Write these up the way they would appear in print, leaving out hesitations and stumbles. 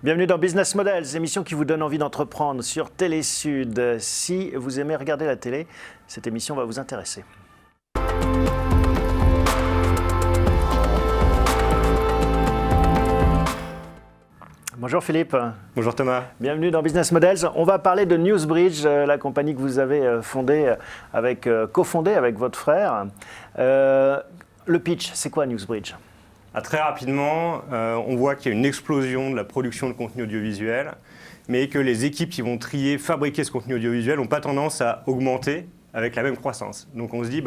Bienvenue dans Business Models, émission qui vous donne envie d'entreprendre sur Télésud. Si vous aimez regarder la télé, cette émission va vous intéresser. Bonjour Philippe. Bonjour Thomas. Bienvenue dans Business Models. On va parler de Newsbridge, la compagnie que vous avez cofondée avec votre frère. Le pitch, c'est quoi Newsbridge ? Très rapidement, on voit qu'il y a une explosion de la production de contenu audiovisuel, mais que les équipes qui vont trier, fabriquer ce contenu audiovisuel n'ont pas tendance à augmenter avec la même croissance. Donc on se dit,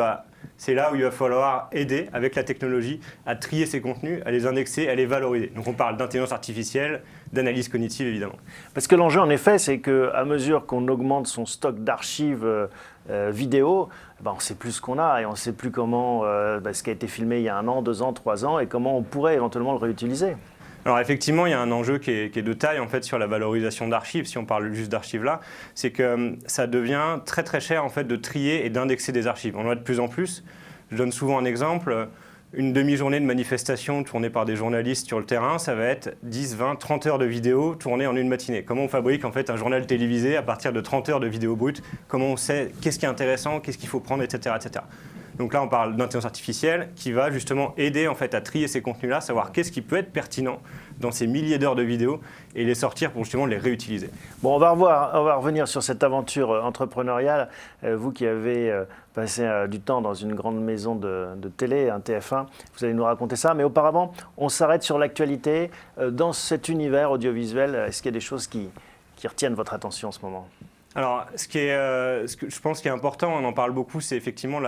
c'est là où il va falloir aider avec la technologie à trier ces contenus, à les indexer, à les valoriser. Donc on parle d'intelligence artificielle, d'analyse cognitive évidemment. Parce que l'enjeu en effet, c'est qu'à mesure qu'on augmente son stock d'archives vidéo, on ne sait plus ce qu'on a et on ne sait plus comment, ce qui a été filmé il y a 1 an, 2 ans, 3 ans et comment on pourrait éventuellement le réutiliser. Alors effectivement, il y a un enjeu qui est de taille en fait sur la valorisation d'archives, si on parle juste d'archives là, c'est que ça devient très très cher en fait de trier et d'indexer des archives. On en a de plus en plus. Je donne souvent un exemple. Une demi-journée de manifestation tournée par des journalistes sur le terrain, ça va être 10, 20, 30 heures de vidéos tournées en une matinée. Comment on fabrique en fait un journal télévisé à partir de 30 heures de vidéos brutes? Comment on sait qu'est-ce qui est intéressant, qu'est-ce qu'il faut prendre, etc., etc. Donc là, on parle d'intelligence artificielle qui va justement aider en fait à trier ces contenus-là, savoir qu'est-ce qui peut être pertinent dans ces milliers d'heures de vidéos et les sortir pour justement les réutiliser. Bon, on va revenir sur cette aventure entrepreneuriale. Vous qui avez passé du temps dans une grande maison de télé, un TF1, vous allez nous raconter ça. Mais auparavant, on s'arrête sur l'actualité. Dans cet univers audiovisuel, est-ce qu'il y a des choses qui retiennent votre attention en ce moment ? Alors, ce que je pense qui est important, on en parle beaucoup, c'est effectivement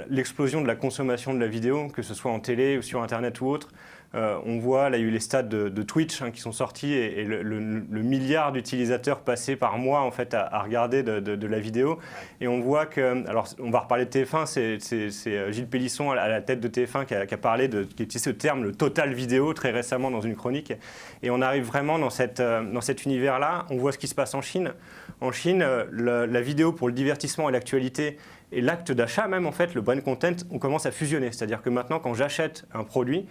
l'explosion de la consommation de la vidéo, que ce soit en télé ou sur Internet ou autre. On voit, là, il y a eu les stats de Twitch qui sont sortis et le milliard d'utilisateurs passés par mois en fait, à regarder de la vidéo. Et on voit que, alors on va reparler de TF1, c'est Gilles Pélisson à la tête de TF1 qui a parlé, qui a utilisé ce terme, le total vidéo, très récemment dans une chronique. Et on arrive vraiment dans cet univers-là. On voit ce qui se passe en Chine. En Chine, la vidéo pour le divertissement et l'actualité et l'acte d'achat même, en fait, le brand content, on commence à fusionner. C'est-à-dire que maintenant, quand j'achète un produit,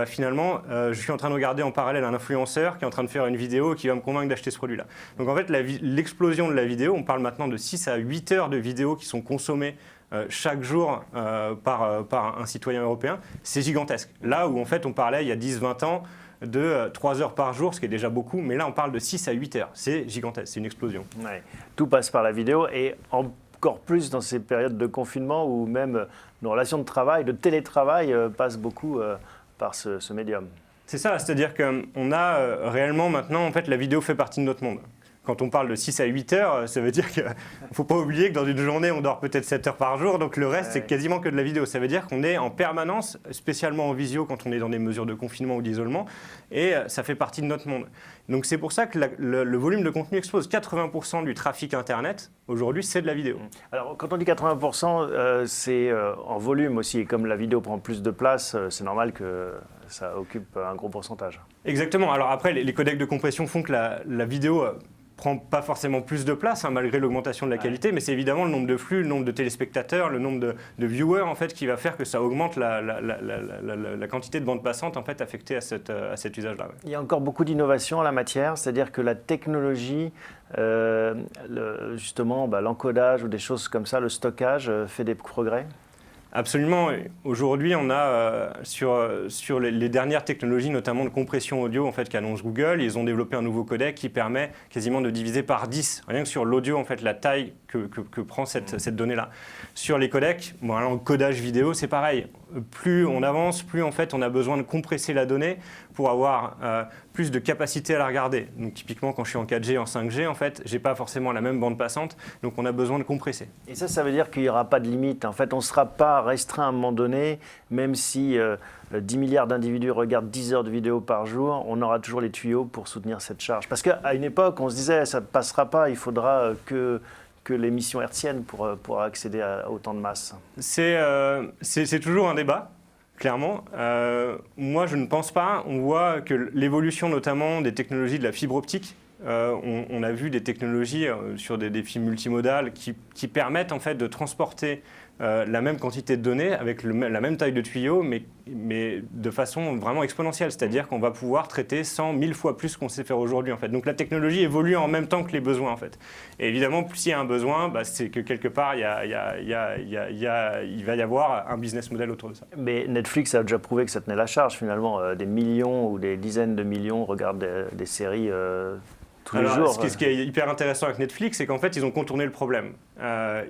finalement, je suis en train de regarder en parallèle un influenceur qui est en train de faire une vidéo et qui va me convaincre d'acheter ce produit-là. Donc en fait, l'explosion de la vidéo, on parle maintenant de 6 à 8 heures de vidéos qui sont consommées chaque jour par un citoyen européen, c'est gigantesque. Là où en fait on parlait il y a 10-20 ans de 3 heures par jour, ce qui est déjà beaucoup, mais là on parle de 6 à 8 heures, c'est gigantesque, c'est une explosion. Ouais. Tout passe par la vidéo et encore plus dans ces périodes de confinement où même nos relations de travail, de télétravail passent beaucoup par ce médium. C'est ça, c'est-à-dire qu'on a réellement maintenant, en fait, la vidéo fait partie de notre monde. Quand on parle de 6 à 8 heures, ça veut dire qu'il ne faut pas oublier que dans une journée, on dort peut-être 7 heures par jour, donc le reste, c'est quasiment que de la vidéo. Ça veut dire qu'on est en permanence, spécialement en visio quand on est dans des mesures de confinement ou d'isolement, et ça fait partie de notre monde. Donc c'est pour ça que le volume de contenu explose. 80% du trafic Internet, aujourd'hui, c'est de la vidéo. Alors quand on dit 80%, c'est en volume aussi, et comme la vidéo prend plus de place, c'est normal que ça occupe un gros pourcentage. Exactement. Alors après, les codecs de compression font que la vidéo prend pas forcément plus de place, malgré l'augmentation de la qualité, mais c'est évidemment le nombre de flux, le nombre de téléspectateurs, le nombre de viewers en fait, qui va faire que ça augmente la quantité de bande passante en fait, affectée à cet usage-là. Ouais. Il y a encore beaucoup d'innovation en la matière, c'est-à-dire que la technologie, justement l'encodage ou des choses comme ça, le stockage, fait des progrès ? Absolument. Aujourd'hui, on a sur les dernières technologies, notamment de compression audio en fait, qu'annonce Google, ils ont développé un nouveau codec qui permet quasiment de diviser par 10, rien que sur l'audio, en fait, la taille que prend cette donnée-là. Sur les codecs, le codage vidéo, c'est pareil. Plus on avance, plus en fait, on a besoin de compresser la donnée pour avoir plus de capacité à la regarder. Donc typiquement, quand je suis en 4G, en 5G, en fait, je n'ai pas forcément la même bande passante, donc on a besoin de compresser. Et ça veut dire qu'il n'y aura pas de limite. En fait, on ne sera pas restreint à un moment donné, même si 10 milliards d'individus regardent 10 heures de vidéo par jour, on aura toujours les tuyaux pour soutenir cette charge. Parce qu'à une époque, on se disait, ça ne passera pas, il faudra que l'émission hertzienne pour accéder à autant de masse. C'est toujours un débat. Clairement, moi je ne pense pas. On voit que l'évolution notamment des technologies de la fibre optique, on a vu des technologies sur des fibres multimodales qui permettent en fait de transporter la même quantité de données avec la même taille de tuyau, mais mais de façon vraiment exponentielle. C'est-à-dire qu'on va pouvoir traiter 100, 1000 fois plus qu'on sait faire aujourd'hui, en fait. Donc la technologie évolue en même temps que les besoins, en fait. Et évidemment, s'il y a un besoin, c'est que quelque part, il va y avoir un business model autour de ça. Mais Netflix a déjà prouvé que ça tenait la charge, finalement. Des millions ou des dizaines de millions regardent des séries tous les jours. Ce qui est hyper intéressant avec Netflix, c'est qu'en fait, ils ont contourné le problème.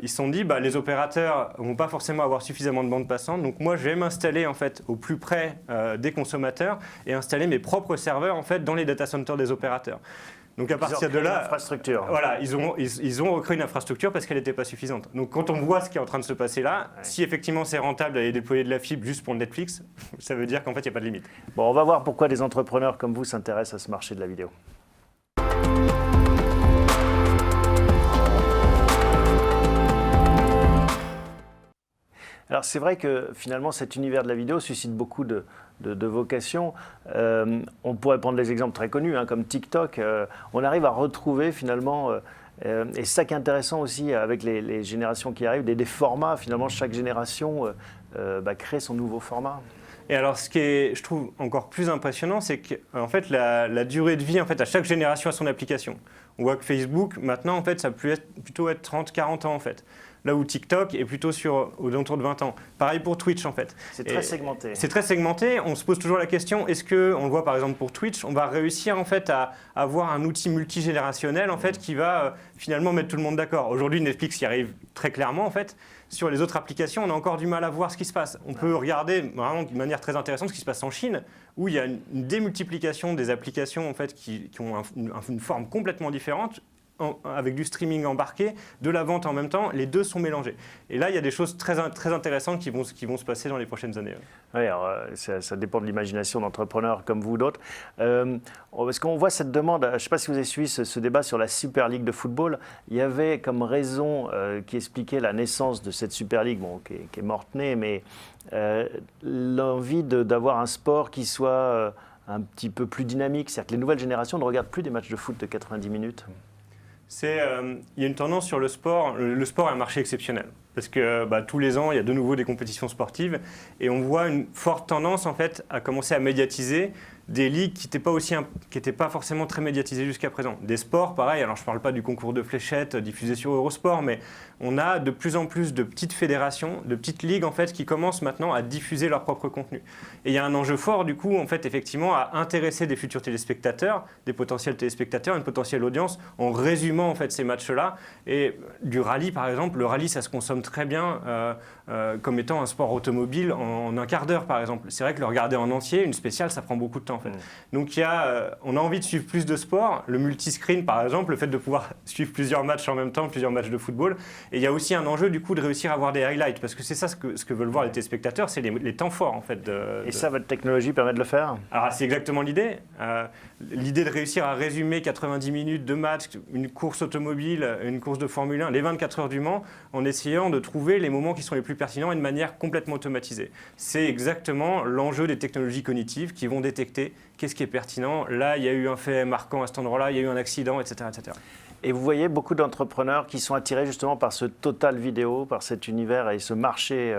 Ils se sont dit, les opérateurs ne vont pas forcément avoir suffisamment de bande passante, donc moi, je vais m'installer en fait au plus près des consommateurs et installer mes propres serveurs en fait dans les data centers des opérateurs. Donc à partir de là, voilà, ils ont recréé une infrastructure parce qu'elle n'était pas suffisante. Donc quand on voit ce qui est en train de se passer là, si effectivement c'est rentable d'aller déployer de la fibre juste pour Netflix, ça veut dire qu'en fait il n'y a pas de limite. Bon, on va voir pourquoi des entrepreneurs comme vous s'intéressent à ce marché de la vidéo. Alors c'est vrai que finalement cet univers de la vidéo suscite beaucoup de vocations. On pourrait prendre des exemples très connus comme TikTok. On arrive à retrouver finalement, et c'est ça qui est intéressant aussi avec les générations qui arrivent, des formats. Finalement chaque génération crée son nouveau format. Et alors, ce qui est, je trouve, encore plus impressionnant, c'est qu'en fait, la durée de vie, en fait, à chaque génération a son application. On voit que Facebook, maintenant, en fait, ça peut plutôt être 30, 40 ans, en fait. Là où TikTok est plutôt aux alentours de 20 ans. Pareil pour Twitch, en fait. C'est très segmenté. C'est très segmenté. On se pose toujours la question, est-ce qu'on le voit, par exemple, pour Twitch, on va réussir, en fait, à avoir un outil multigénérationnel, en fait, qui va finalement mettre tout le monde d'accord. Aujourd'hui, Netflix y arrive très clairement, en fait. Sur les autres applications, on a encore du mal à voir ce qui se passe. On peut regarder vraiment de manière très intéressante ce qui se passe en Chine, où il y a une démultiplication des applications en fait, qui ont une forme complètement différente, avec du streaming embarqué, de la vente en même temps, les deux sont mélangés. Et là, il y a des choses très intéressantes qui vont se passer dans les prochaines années. Oui, alors, ça dépend de l'imagination d'entrepreneurs comme vous ou d'autres. Parce qu'on voit cette demande, je ne sais pas si vous avez suivi ce débat sur la Super League de football, il y avait comme raison qui expliquait la naissance de cette Super League, qui est morte-née, mais l'envie d'avoir un sport qui soit un petit peu plus dynamique. C'est-à-dire que les nouvelles générations ne regardent plus des matchs de foot de 90 minutes. Il y a une tendance sur le sport. Le sport est un marché exceptionnel parce que tous les ans, il y a de nouveau des compétitions sportives et on voit une forte tendance en fait à commencer à médiatiser des ligues qui n'étaient pas forcément très médiatisées jusqu'à présent. Des sports, pareil, alors je ne parle pas du concours de fléchettes diffusé sur Eurosport, mais on a de plus en plus de petites fédérations, de petites ligues en fait, qui commencent maintenant à diffuser leur propre contenu. Et il y a un enjeu fort du coup, en fait, effectivement, à intéresser des futurs téléspectateurs, des potentiels téléspectateurs, une potentielle audience, en résumant en fait ces matchs-là. Et du rallye, par exemple, le rallye, ça se consomme très bien comme étant un sport automobile en un quart d'heure, par exemple. C'est vrai que le regarder en entier, une spéciale, ça prend beaucoup de temps. En fait. Donc on a envie de suivre plus de sport, le multiscreen par exemple, le fait de pouvoir suivre plusieurs matchs en même temps, plusieurs matchs de football. Et il y a aussi un enjeu du coup de réussir à avoir des highlights, parce que c'est ça ce que veulent voir les téléspectateurs, c'est les temps forts en fait. Et ça, votre technologie permet de le faire ? Alors c'est exactement l'idée. L'idée de réussir à résumer 90 minutes de match, une course automobile, une course de Formule 1, les 24 heures du Mans, en essayant de trouver les moments qui sont les plus pertinents et de manière complètement automatisée. C'est exactement l'enjeu des technologies cognitives qui vont détecter qu'est-ce qui est pertinent. Là, il y a eu un fait marquant à cet endroit-là, il y a eu un accident, etc., etc. Et vous voyez beaucoup d'entrepreneurs qui sont attirés justement par ce total vidéo, par cet univers et ce marché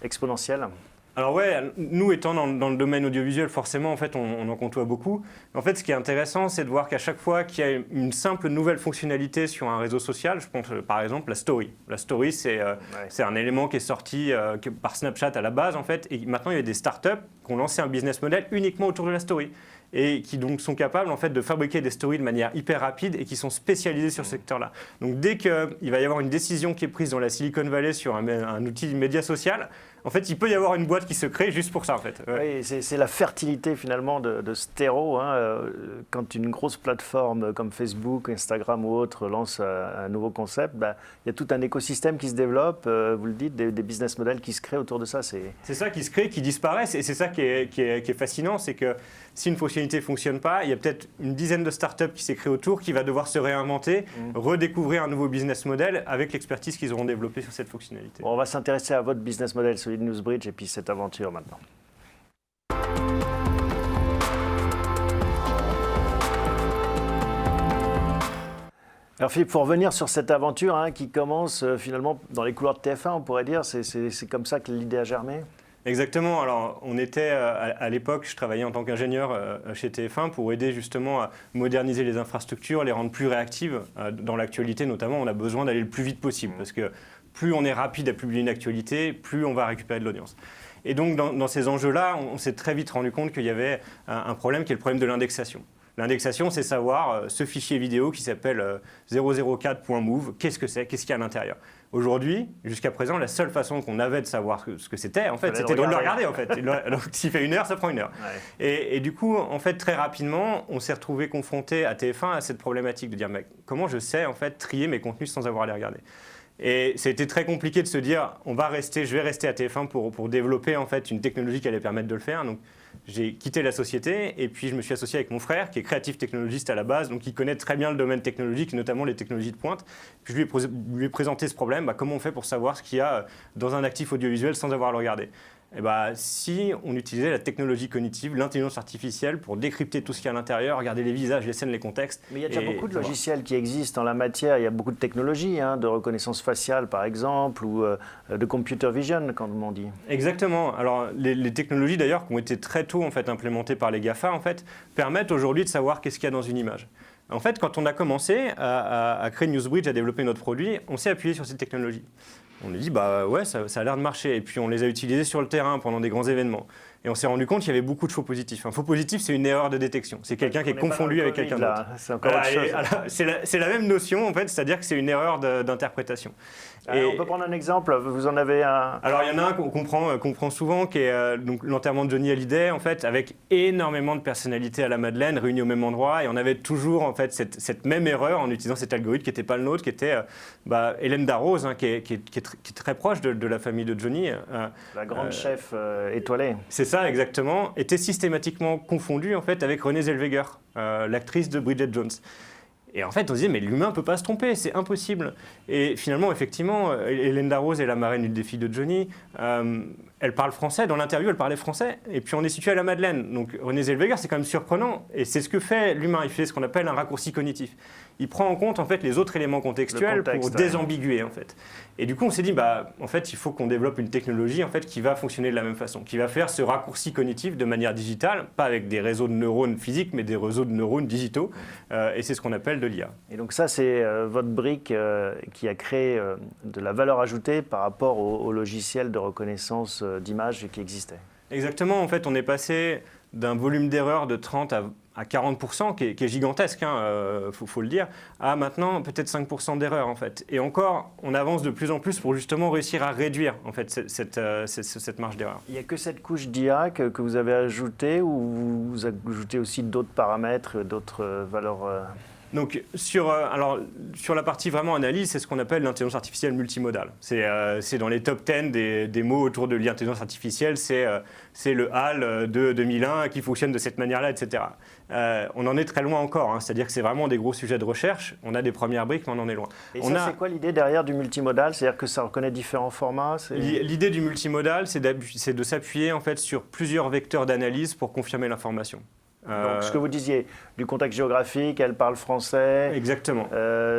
exponentiel ? Alors ouais, nous étant dans le domaine audiovisuel, forcément, en fait, on en côtoie beaucoup. En fait, ce qui est intéressant, c'est de voir qu'à chaque fois qu'il y a une simple nouvelle fonctionnalité sur un réseau social, je pense par exemple la story. La story, c'est un élément qui est sorti par Snapchat à la base, en fait, et maintenant il y a des startups qui ont lancé un business model uniquement autour de la story et qui donc sont capables en fait de fabriquer des stories de manière hyper rapide et qui sont spécialisés sur ce secteur-là. Donc dès qu'il va y avoir une décision qui est prise dans la Silicon Valley sur un outil média social, en fait, il peut y avoir une boîte qui se crée juste pour ça, en fait. Ouais. Oui, c'est la fertilité, finalement, de ce terreau. Quand une grosse plateforme comme Facebook, Instagram ou autre lance un nouveau concept, il y a tout un écosystème qui se développe, vous le dites, des business models qui se créent autour de ça. C'est ça qui se crée, qui disparaissent. Et c'est ça qui est fascinant, c'est que si une fonctionnalité ne fonctionne pas, il y a peut-être une dizaine de startups qui s'est créée autour, qui va devoir se réinventer, redécouvrir un nouveau business model avec l'expertise qu'ils auront développée sur cette fonctionnalité. Bon, on va s'intéresser à votre business model, celui de NewsBridge, et puis cette aventure maintenant. Alors Philippe, pour revenir sur cette aventure qui commence finalement dans les couloirs de TF1, on pourrait dire, c'est comme ça que l'idée a germé ? Exactement. Alors, on était à l'époque, je travaillais en tant qu'ingénieur chez TF1 pour aider justement à moderniser les infrastructures, les rendre plus réactives. Dans l'actualité, notamment, on a besoin d'aller le plus vite possible parce que plus on est rapide à publier une actualité, plus on va récupérer de l'audience. Et donc, dans ces enjeux-là, on s'est très vite rendu compte qu'il y avait un problème qui est le problème de l'indexation. L'indexation, c'est savoir ce fichier vidéo qui s'appelle 004.move, qu'est-ce que c'est, qu'est-ce qu'il y a à l'intérieur. Aujourd'hui, jusqu'à présent, la seule façon qu'on avait de savoir ce que c'était, en fait, c'était de le regarder. En fait. Donc, s'il fait 1 heure, ça prend 1 heure. Ouais. Et du coup, en fait, très rapidement, on s'est retrouvé confronté à TF1 à cette problématique de dire mais comment je sais en fait trier mes contenus sans avoir à les regarder. Et ça a été très compliqué de se dire je vais rester à TF1 pour développer en fait une technologie qui allait permettre de le faire. Donc, j'ai quitté la société et puis je me suis associé avec mon frère qui est créatif technologiste à la base, donc il connaît très bien le domaine technologique, notamment les technologies de pointe. Puis je lui ai présenté ce problème, comment on fait pour savoir ce qu'il y a dans un actif audiovisuel sans avoir à le regarder. Et si on utilisait la technologie cognitive, l'intelligence artificielle pour décrypter tout ce qu'il y a à l'intérieur, regarder les visages, les scènes, les contextes. Mais il y a déjà beaucoup de logiciels qui existent en la matière. Il y a beaucoup de technologies, de reconnaissance faciale par exemple, ou de computer vision, comme on dit. Exactement. Alors les technologies d'ailleurs qui ont été très tôt en fait implémentées par les GAFA en fait permettent aujourd'hui de savoir qu'est-ce qu'il y a dans une image. En fait, quand on a commencé à créer Newsbridge, à développer notre produit, on s'est appuyé sur ces technologies. On a dit, ouais, ça a l'air de marcher. Et puis, on les a utilisés sur le terrain pendant des grands événements. Et on s'est rendu compte qu'il y avait beaucoup de faux positifs. Un faux positif, c'est une erreur de détection. C'est quelqu'un qui est confondu avec quelqu'un d'autre. C'est encore autre chose. C'est la même notion, en fait, c'est-à-dire que c'est une erreur d'interprétation. On peut prendre un exemple, vous en avez un... Alors, il y en a un qu'on prend souvent, qui est donc, l'enterrement de Johnny Hallyday, en fait, avec énormément de personnalités à la Madeleine, réunies au même endroit. Et on avait toujours, en fait, cette même erreur en utilisant cet algorithme qui n'était pas le nôtre, qui était Hélène Darroze, qui est très proche de la famille de Johnny. La grande chef étoilée. C'est ça, exactement. Était systématiquement confondue, en fait, avec Renée Zellweger, l'actrice de Bridget Jones. Et en fait, on se disait, mais l'humain ne peut pas se tromper, c'est impossible. Et finalement, effectivement, Hélène Darroze est la marraine d'une des filles de Johnny. Elle parle français, dans l'interview, elle parlait français. Et puis, on est situé à la Madeleine. Donc, Renée Zellweger, c'est quand même surprenant. Et c'est ce que fait l'humain. Il fait ce qu'on appelle un raccourci cognitif. Il prend en compte, en fait, les autres éléments contextuels pour désambiguer, en fait. Et du coup, on s'est dit, en fait, il faut qu'on développe une technologie, en fait, qui va fonctionner de la même façon, qui va faire ce raccourci cognitif de manière digitale, pas avec des réseaux de neurones physiques, mais des réseaux de neurones digitaux. Et c'est ce qu'on appelle de l'IA. Et donc ça, c'est votre brique qui a créé de la valeur ajoutée par rapport au logiciel de reconnaissance d'images qui existait. Exactement. En fait, on est passé d'un volume d'erreurs de 30 à 40%, qui est gigantesque, faut le dire, à maintenant peut-être 5% d'erreurs en fait. Et encore, on avance de plus en plus pour justement réussir à réduire en fait cette marge d'erreur. Il n'y a que cette couche d'IA que vous avez ajoutée ou vous ajoutez aussi d'autres paramètres, d'autres valeurs Donc, sur la partie vraiment analyse, c'est ce qu'on appelle l'intelligence artificielle multimodale. C'est dans les top 10 des mots autour de l'intelligence artificielle, c'est le HAL de 2001 qui fonctionne de cette manière-là, etc. On en est très loin encore, c'est-à-dire que c'est vraiment des gros sujets de recherche. On a des premières briques, mais on en est loin. Et c'est quoi l'idée derrière du multimodal? C'est-à-dire que ça reconnaît différents formats? L'idée du multimodal, c'est de s'appuyer en fait, sur plusieurs vecteurs d'analyse pour confirmer l'information. Donc, ce que vous disiez, du contexte géographique, elle parle français. Exactement.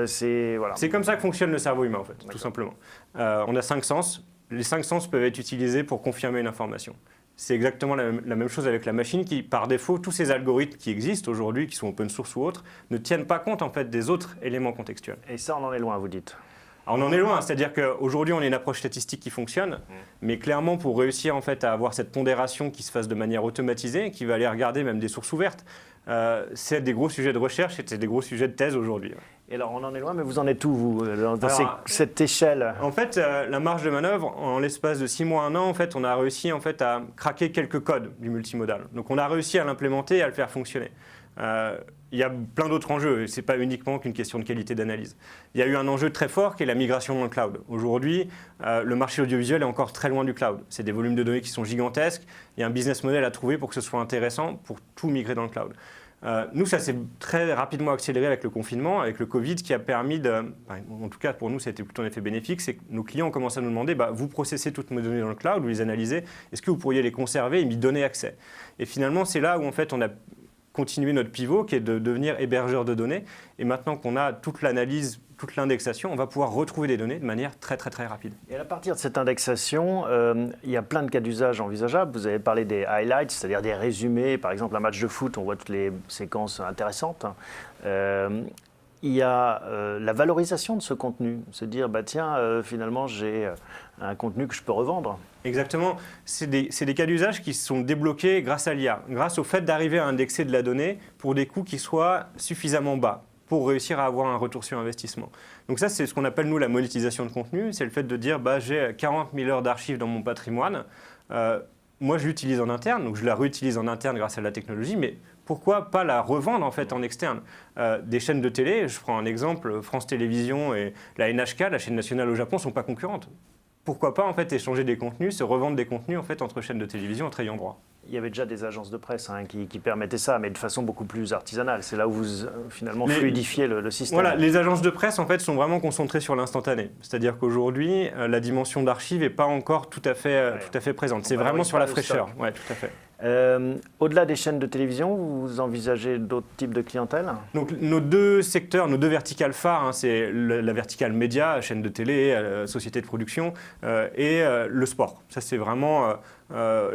C'est comme ça que fonctionne le cerveau humain, en fait, tout simplement. On a 5 sens. Les 5 sens peuvent être utilisés pour confirmer une information. C'est exactement la même chose avec la machine qui, par défaut, tous ces algorithmes qui existent aujourd'hui, qui sont open source ou autres, ne tiennent pas compte, en fait, des autres éléments contextuels. Et ça, on en est loin, vous dites? Alors, on en est loin, c'est-à-dire qu'aujourd'hui, on a une approche statistique qui fonctionne, mais clairement, pour réussir en fait, à avoir cette pondération qui se fasse de manière automatisée, qui va aller regarder même des sources ouvertes, c'est des gros sujets de recherche et c'est des gros sujets de thèse aujourd'hui. Et alors, on en est loin, mais vous en êtes où, vous, cette échelle? En fait, la marge de manœuvre, en l'espace de 6 mois, 1 an, en fait, on a réussi en fait, à craquer quelques codes du multimodal. Donc, on a réussi à l'implémenter et à le faire fonctionner. Il y a plein d'autres enjeux, ce n'est pas uniquement qu'une question de qualité d'analyse. Il y a eu un enjeu très fort qui est la migration dans le cloud. Aujourd'hui, le marché audiovisuel est encore très loin du cloud. C'est des volumes de données qui sont gigantesques. Il y a un business model à trouver pour que ce soit intéressant pour tout migrer dans le cloud. Nous, ça s'est très rapidement accéléré avec le confinement, avec le Covid, qui a permis en tout cas pour nous, ça a été plutôt un effet bénéfique, c'est que nos clients ont commencé à nous demander, vous processez toutes mes données dans le cloud, vous les analysez, est-ce que vous pourriez les conserver et m'y donner accès? Et finalement, c'est là où en fait on a continuer notre pivot qui est de devenir hébergeur de données. Et maintenant qu'on a toute l'analyse toute l'indexation, on va pouvoir retrouver des données de manière très rapide. Et à partir de cette indexation, il y a plein de cas d'usage envisageables. Vous avez parlé des highlights, c'est-à-dire des résumés. Par exemple, un match de foot, on voit toutes les séquences intéressantes. Il y a la valorisation de ce contenu. Se dire, finalement, j'ai un contenu que je peux revendre. Exactement. C'est des cas d'usage qui sont débloqués grâce à l'IA, grâce au fait d'arriver à indexer de la donnée pour des coûts qui soient suffisamment bas pour réussir à avoir un retour sur investissement. Donc ça, c'est ce qu'on appelle, nous, la monétisation de contenu. C'est le fait de dire, j'ai 40 000 heures d'archives dans mon patrimoine. Moi, je l'utilise en interne, donc je la réutilise en interne grâce à la technologie, mais pourquoi pas la revendre en fait en externe? Des chaînes de télé, je prends un exemple, France Télévisions et la NHK, la chaîne nationale au Japon, ne sont pas concurrentes. Pourquoi pas en fait échanger des contenus, se revendre des contenus en fait entre chaînes de télévision entre ayants droit? Il y avait déjà des agences de presse qui permettaient ça, mais de façon beaucoup plus artisanale. C'est là où vous finalement fluidifiez le système. Voilà, les agences de presse en fait sont vraiment concentrées sur l'instantané. C'est-à-dire qu'aujourd'hui, la dimension d'archive n'est pas encore tout à fait présente. C'est vraiment sur la fraîcheur. Ouais, tout à fait. Au-delà des chaînes de télévision, vous envisagez d'autres types de clientèle? Donc nos deux secteurs, nos deux verticales phares, c'est la verticale média, chaîne de télé, société de production, et le sport. Ça c'est vraiment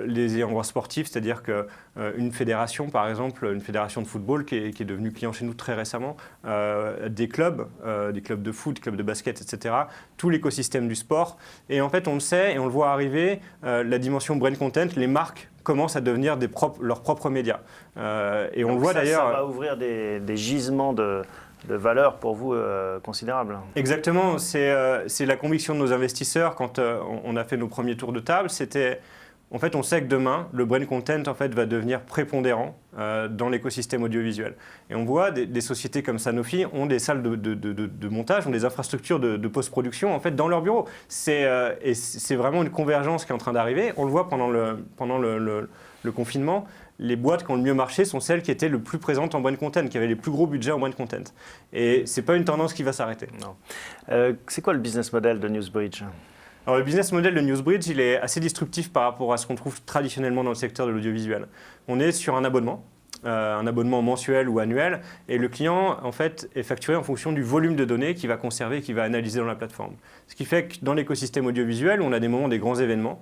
les ayants droit sportifs, c'est-à-dire qu'une fédération, par exemple, une fédération de football qui est devenue client chez nous très récemment, des clubs de foot, clubs de basket, etc., tout l'écosystème du sport. Et en fait, on le sait et on le voit arriver, la dimension brand content, les marques commencent à devenir leurs propres médias. Et on le voit d'ailleurs. Ça va ouvrir des gisements de valeur pour vous considérables. Exemptement, c'est la conviction de nos investisseurs quand on a fait nos premiers tours de table. C'était, en fait, on sait que demain, le brand content en fait, va devenir prépondérant dans l'écosystème audiovisuel. Et on voit des sociétés comme Sanofi ont des salles de montage, ont des infrastructures de post-production en fait, dans leur bureau. Et c'est vraiment une convergence qui est en train d'arriver. On le voit pendant le confinement. Les boîtes qui ont le mieux marché sont celles qui étaient le plus présentes en brand content, qui avaient les plus gros budgets en brand content. Et ce n'est pas une tendance qui va s'arrêter. Non. C'est quoi le business model de NewsBridge ? Alors, le business model de NewsBridge, il est assez disruptif par rapport à ce qu'on trouve traditionnellement dans le secteur de l'audiovisuel. On est sur un abonnement mensuel ou annuel, et le client en fait, est facturé en fonction du volume de données qu'il va conserver et qu'il va analyser dans la plateforme. Ce qui fait que dans l'écosystème audiovisuel, on a des moments des grands événements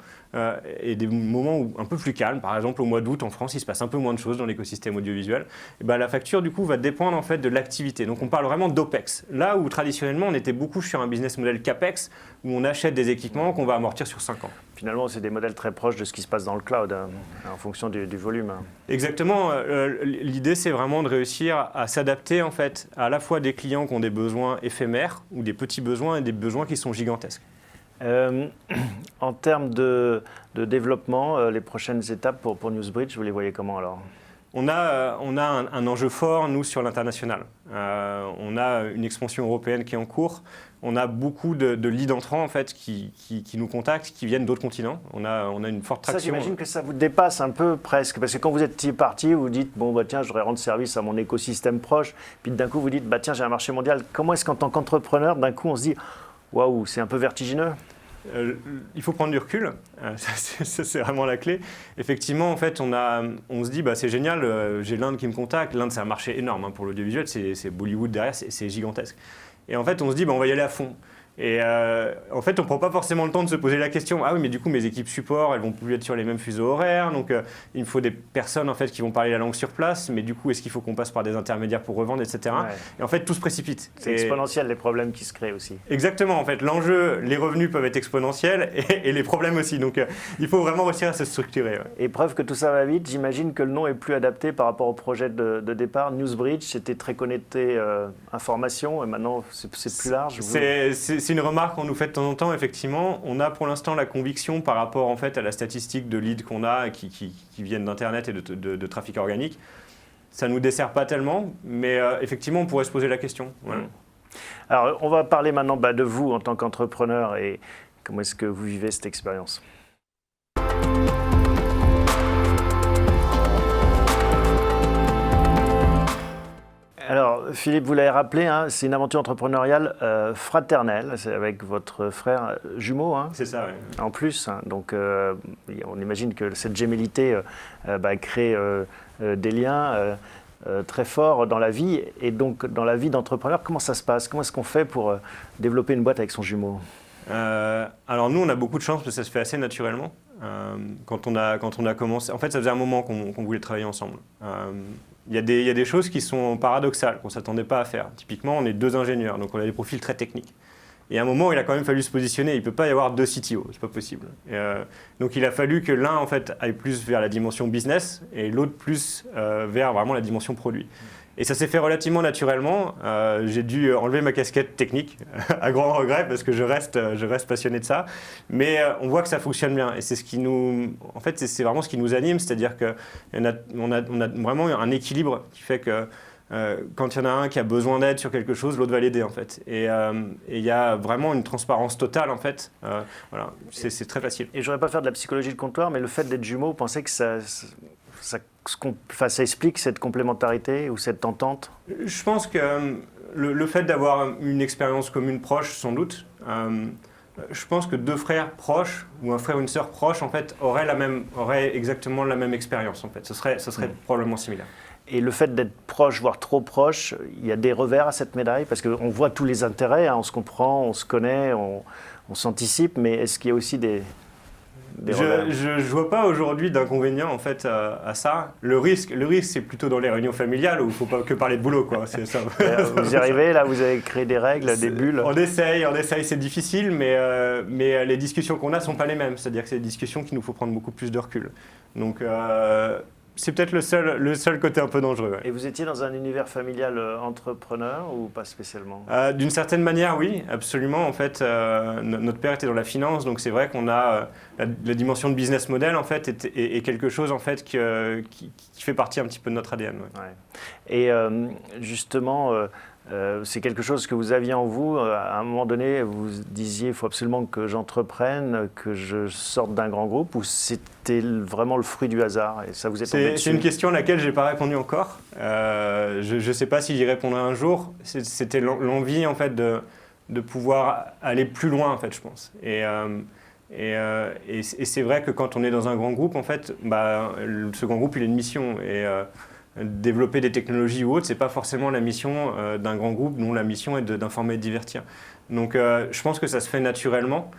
et des moments un peu plus calmes. Par exemple, au mois d'août, en France, il se passe un peu moins de choses dans l'écosystème audiovisuel. Et la facture, du coup, va dépendre en fait, de l'activité. Donc, on parle vraiment d'OPEX. Là où, traditionnellement, on était beaucoup sur un business model CAPEX, où on achète des équipements qu'on va amortir sur 5 ans. Finalement, c'est des modèles très proches de ce qui se passe dans le cloud, en fonction du volume. Exactement. L'idée, c'est vraiment de réussir à s'adapter en fait, à la fois des clients qui ont des besoins éphémères ou des petits besoins et des besoins qui sont gigantesques. En termes de développement, les prochaines étapes pour NewsBridge, vous les voyez comment alors ? On a un enjeu fort, nous, sur l'international. On a une expansion européenne qui est en cours. On a beaucoup de leads entrants en fait, qui nous contactent, qui viennent d'autres continents. On a une forte traction. Ça, j'imagine que ça vous dépasse un peu presque. Parce que quand vous êtes parti, vous dites, tiens, je voudrais rendre service à mon écosystème proche. Puis d'un coup, vous dites, tiens, j'ai un marché mondial. Comment est-ce qu'en tant qu'entrepreneur, d'un coup, on se dit, waouh, c'est un peu vertigineux ? Il faut prendre du recul, ça c'est vraiment la clé. Effectivement, en fait, on se dit, c'est génial, j'ai l'Inde qui me contacte. L'Inde, c'est un marché énorme pour l'audiovisuel, c'est Bollywood derrière, c'est gigantesque. Et en fait, on se dit, on va y aller à fond. Et en fait, on ne prend pas forcément le temps de se poser la question, ah oui, mais du coup, mes équipes support, elles vont plus être sur les mêmes fuseaux horaires, donc il me faut des personnes en fait, qui vont parler la langue sur place, mais du coup, est-ce qu'il faut qu'on passe par des intermédiaires pour revendre, etc. Ouais. Et en fait, tout se précipite. C'est exponentiel, les problèmes qui se créent aussi. Exactement, en fait, l'enjeu, les revenus peuvent être exponentiels et les problèmes aussi, donc il faut vraiment réussir à se structurer. Ouais. Et preuve que tout ça va vite, j'imagine que le nom est plus adapté par rapport au projet de départ. NewsBridge, c'était très connecté information, et maintenant, c'est plus large. C'est une remarque qu'on nous fait de temps en temps, effectivement. On a pour l'instant la conviction par rapport en fait, à la statistique de leads qu'on a qui viennent d'Internet et de trafic organique. Ça ne nous dessert pas tellement, mais effectivement, on pourrait se poser la question. Voilà. Alors, on va parler maintenant de vous en tant qu'entrepreneur et comment est-ce que vous vivez cette expérience ? Alors, Philippe, vous l'avez rappelé, c'est une aventure entrepreneuriale fraternelle, c'est avec votre frère jumeau. C'est ça, oui. En plus, donc on imagine que cette gémellité crée des liens. très fort dans la vie. Et donc, dans la vie d'entrepreneur, comment ça se passe? Comment est-ce qu'on fait pour développer une boîte avec son jumeau? Alors nous, on a beaucoup de chance parce que ça se fait assez naturellement. Quand on a commencé, en fait, ça faisait un moment qu'on voulait travailler ensemble. Il y a des choses qui sont paradoxales, qu'on ne s'attendait pas à faire. Typiquement, on est 2 ingénieurs, donc on a des profils très techniques. Et à un moment, il a quand même fallu se positionner. Il ne peut pas y avoir 2 CTO, c'est pas possible. Donc il a fallu que l'un en fait aille plus vers la dimension business et l'autre plus vers vraiment la dimension produit. Et ça s'est fait relativement naturellement. J'ai dû enlever ma casquette technique, à grand regret, parce que je reste passionné de ça. Mais on voit que ça fonctionne bien. Et c'est ce qui nous, en fait, c'est vraiment ce qui nous anime, c'est-à-dire qu'on a vraiment un équilibre qui fait que quand il y en a un qui a besoin d'aide sur quelque chose, l'autre va l'aider en fait. Et il y a vraiment une transparence totale en fait. Voilà, c'est très facile. Et je ne voudrais pas faire de la psychologie de comptoir, mais le fait d'être jumeaux, vous pensez que ça explique cette complémentarité ou cette entente? Je pense que le fait d'avoir une expérience commune proche, sans doute, je pense que 2 frères proches ou un frère ou une sœur proche en fait auraient exactement la même expérience en fait. Ce serait probablement similaire. Et le fait d'être proche, voire trop proche, il y a des revers à cette médaille? Parce qu'on voit tous les intérêts, hein, on se comprend, on se connaît, on s'anticipe, mais est-ce qu'il y a aussi des revers? Je ne vois pas aujourd'hui d'inconvénient en fait à ça. Le risque c'est plutôt dans les réunions familiales où il ne faut pas que parler de boulot, quoi. C'est ça. Vous y arrivez, là, vous avez créé des règles, des bulles? On essaye, c'est difficile, mais les discussions qu'on a ne sont pas les mêmes. C'est-à-dire que c'est des discussions qu'il nous faut prendre beaucoup plus de recul. Donc c'est peut-être le seul côté un peu dangereux. Ouais. Et vous étiez dans un univers familial entrepreneur ou pas spécialement? D'une certaine manière, oui, absolument. En fait, notre père était dans la finance, donc c'est vrai qu'on a la dimension de business model en fait est quelque chose en fait qui fait partie un petit peu de notre ADN. Ouais. Ouais. Et justement, c'est quelque chose que vous aviez en vous. À un moment donné, vous disiez il faut absolument que j'entreprenne, que je sorte d'un grand groupe, ou c'était vraiment le fruit du hasard et ça vous est tombé dessus? C'est une question à laquelle je n'ai pas répondu encore. Je ne sais pas si j'y répondrai un jour. C'était l'envie en fait de pouvoir aller plus loin en fait, je pense. Et c'est vrai que quand on est dans un grand groupe, en fait, ce grand groupe il a une mission et développer des technologies ou autres, c'est pas forcément la mission d'un grand groupe dont la mission est d'informer et de divertir. Donc je pense que ça se fait naturellement.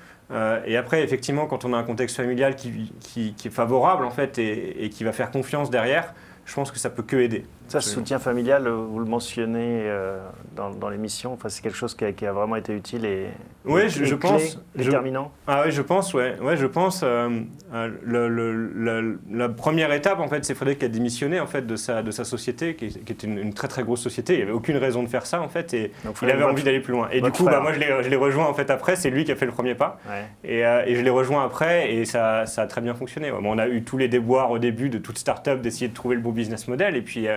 Et après, effectivement, quand on a un contexte familial qui est favorable en fait et qui va faire confiance derrière, je pense que ça peut que aider. Ça, ce soutien familial, vous le mentionnez dans l'émission, enfin, c'est quelque chose qui a vraiment été utile et je pense déterminant. Ah oui, je pense, ouais, je pense. La première étape, en fait, c'est Frédéric qui a démissionné en fait de sa société, qui était une très très grosse société. Il n'y avait aucune raison de faire ça en fait, et il avait envie d'aller plus loin. Et du coup, moi, je l'ai rejoint en fait après. C'est lui qui a fait le premier pas, ouais. Et je l'ai rejoint après, et ça a très bien fonctionné. Ouais. Bon, on a eu tous les déboires au début de toute start-up d'essayer de trouver le bon business model, et puis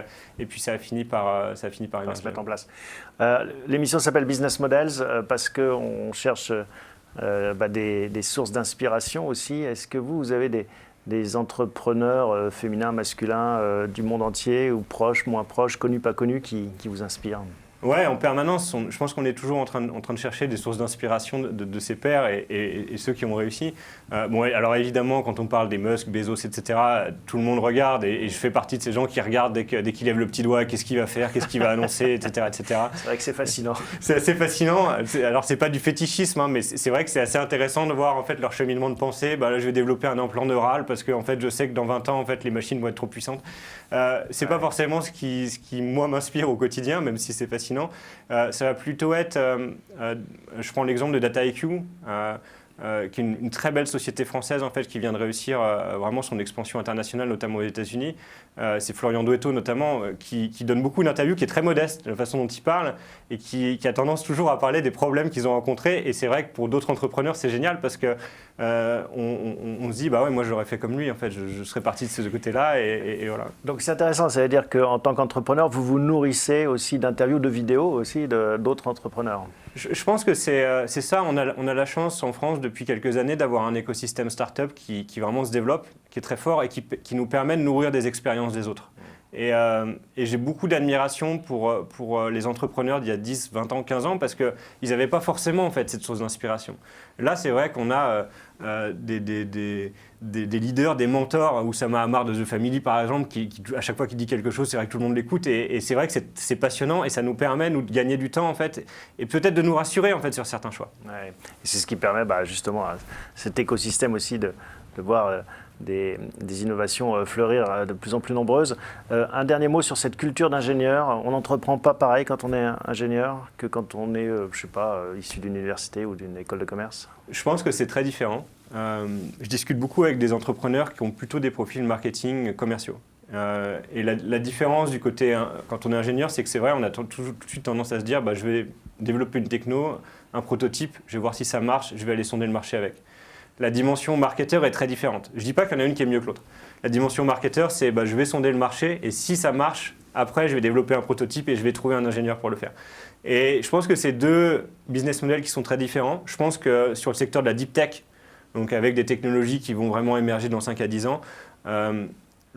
ça a fini par se mettre en place. L'émission s'appelle Business Models parce qu'on cherche des sources d'inspiration aussi. Est-ce que vous avez des entrepreneurs féminins, masculins du monde entier, ou proches, moins proches, connus, pas connus, qui vous inspirent? Ouais, en permanence, je pense qu'on est toujours en train de chercher des sources d'inspiration de ses pairs et ceux qui ont réussi. Alors évidemment, quand on parle des Musk, Bezos, etc., tout le monde regarde et je fais partie de ces gens qui regardent dès qu'il lève le petit doigt, qu'est-ce qu'il va faire, qu'est-ce qu'il va annoncer, etc., etc. C'est vrai que c'est fascinant. C'est assez fascinant. Alors c'est pas du fétichisme, hein, mais c'est vrai que c'est assez intéressant de voir en fait leur cheminement de pensée. Là, je vais développer un implant neural parce que en fait, je sais que dans 20 ans, en fait, les machines vont être trop puissantes. C'est pas forcément ce qui moi m'inspire au quotidien, même si c'est fascinant. Ça va plutôt être, je prends l'exemple de DataIQ, qui est une très belle société française en fait, qui vient de réussir vraiment son expansion internationale, notamment aux États-Unis. C'est Florian Douetto notamment, qui donne beaucoup d'interviews, qui est très modeste de la façon dont il parle et qui a tendance toujours à parler des problèmes qu'ils ont rencontrés. Et c'est vrai que pour d'autres entrepreneurs, c'est génial parce que on se dit, ouais, moi j'aurais fait comme lui, en fait, je serais parti de ce côté-là et voilà. Donc c'est intéressant, ça veut dire qu'en tant qu'entrepreneur, vous vous nourrissez aussi d'interviews, de vidéos aussi d'autres entrepreneurs. Je pense que c'est ça, on a la chance en France depuis quelques années d'avoir un écosystème startup qui vraiment se développe, qui est très fort et qui nous permet de nourrir des expériences des autres. Et j'ai beaucoup d'admiration pour les entrepreneurs d'il y a 10, 20 ans, 15 ans, parce qu'ils n'avaient pas forcément en fait, cette source d'inspiration. Là, c'est vrai qu'on a des leaders, des mentors, Oussama Ammar de The Family par exemple, qui à chaque fois qu'il dit quelque chose, c'est vrai que tout le monde l'écoute, et c'est vrai que c'est passionnant, et ça nous permet nous, de gagner du temps en fait, et peut-être de nous rassurer en fait, sur certains choix. Ouais. Et c'est ce qui permet justement à cet écosystème aussi de voir des innovations fleurir de plus en plus nombreuses. Un dernier mot sur cette culture d'ingénieur. On n'entreprend pas pareil quand on est ingénieur que quand on est, je sais pas, issu d'une université ou d'une école de commerce. Je pense que c'est très différent. Je discute beaucoup avec des entrepreneurs qui ont plutôt des profils marketing commerciaux. Et la différence du côté, quand on est ingénieur, c'est que c'est vrai, on a tout de suite tendance à se dire, je vais développer une techno, un prototype, je vais voir si ça marche, je vais aller sonder le marché avec. La dimension marketeur est très différente. Je ne dis pas qu'il y en a une qui est mieux que l'autre. La dimension marketeur, c'est je vais sonder le marché et si ça marche, après je vais développer un prototype et je vais trouver un ingénieur pour le faire. Et je pense que c'est deux business models qui sont très différents. Je pense que sur le secteur de la deep tech, donc avec des technologies qui vont vraiment émerger dans 5 à 10 ans,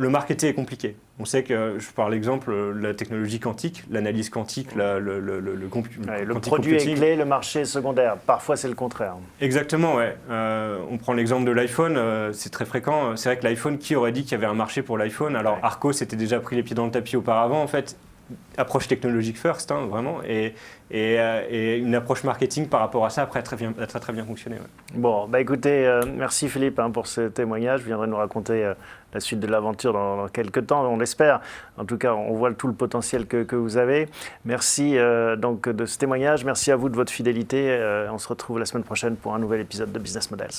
le marketing est compliqué. On sait que, je parle l'exemple, la technologie quantique, l'analyse quantique, le produit est clé, le marché est secondaire. Parfois, c'est le contraire. Exactement, ouais. On prend l'exemple de l'iPhone, c'est très fréquent. C'est vrai que l'iPhone, qui aurait dit qu'il y avait un marché pour l'iPhone? Alors, Arco s'était déjà pris les pieds dans le tapis auparavant, en fait. Approche technologique first, vraiment, et une approche marketing par rapport à ça après a très bien fonctionné. Ouais. Bon, écoutez, merci Philippe pour ce témoignage. Vous viendrez nous raconter la suite de l'aventure dans quelques temps, on l'espère. En tout cas, on voit tout le potentiel que vous avez. Merci donc de ce témoignage. Merci à vous de votre fidélité. On se retrouve la semaine prochaine pour un nouvel épisode de Business Models.